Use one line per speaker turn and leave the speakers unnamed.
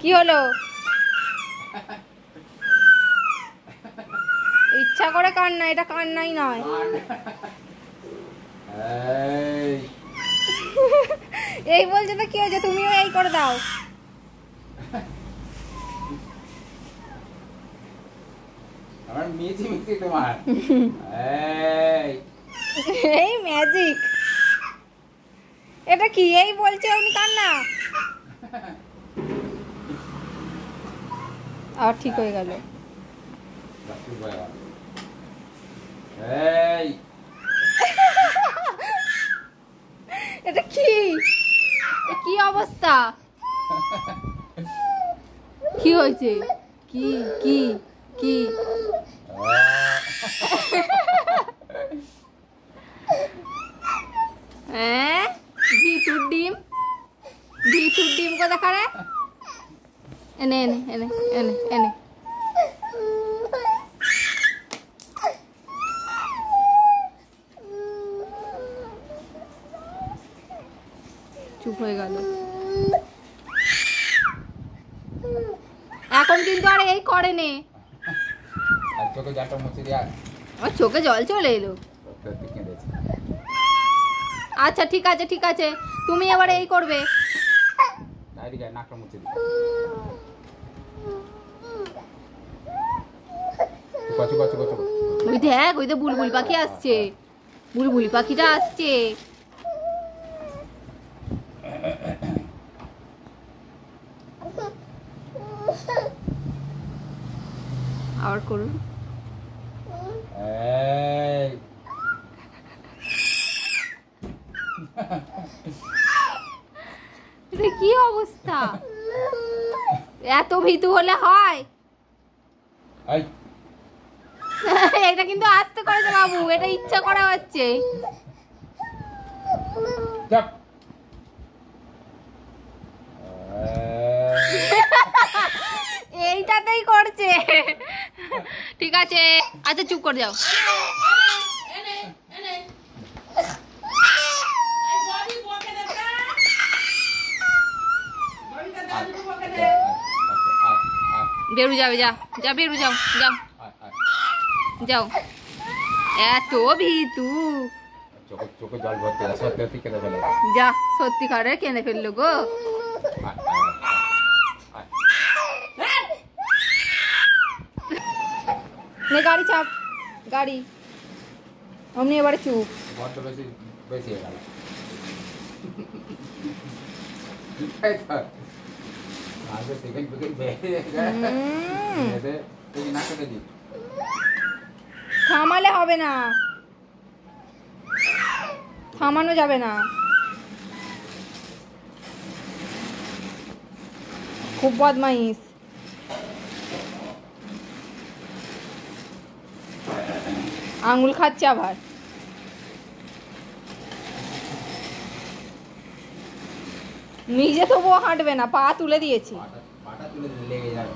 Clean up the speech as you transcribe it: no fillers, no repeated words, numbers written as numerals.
কি হলো? ইচ্ছা করে কান্না, এটা কান্নাই নয়। এই বলছে তো কি হয়েছে, তুমিও এই করে দাও।
আমার মিছি মিছি তোমার
এই ম্যাজিক। এটা কি এই বলছে উনি কান্না, আর ঠিক হয়ে গেল। এটা কি, কি অবস্থা, কি হয়েছে, কি কি কি? হ্যাঁ, ভিতুর ডিম, ভিতুর ডিম কোথা করে? এনে এনে এনে এনে এনে। চুপ হয়ে গেল। এখন কিন্তু আর এই করে নে।
চোখে জলটা মুছে দিয়া,
আমার চোখে জল চলে এলো। আচ্ছা ঠিক আছে ঠিক আছে, তুমি এবারে এই করবে।
নাকটা মুছে দি।
ওই দেখ, ওই তো বুলবুল পাখি আসছে, বুলবুল পাখিটা আসছে। আবার করুন। কি অবস্থা, এত ভীতু হলে হয়? এটা কিন্তু আস্তে করেছে বাবু, এটা ইচ্ছা করা হচ্ছে। এইটাতেই করছে। ঠিক আছে, আচ্ছা চুপ করে যাও। বেরু যাবে, যা যা বেরু যাও, যাও যাও। এত ভীতু,
চোখে জল ভরতে, সত্যি কেঁদে ফেলো।
যা সত্যিকারে কেঁদে ফেললো গো। গাড়ি চাপ, গাড়ি অমনি এবারে চুপ।
বড্ড বেশি বেশি হয়ে গেল।
থামালে হবে না, থামানো যাবে না। খুব বদমাইশ। আঙুল খাচ্ছে আবার। নিজে তবুও হাঁটবে না, পা তুলে দিয়েছি।
পাটা তুলে লেগে যাবে।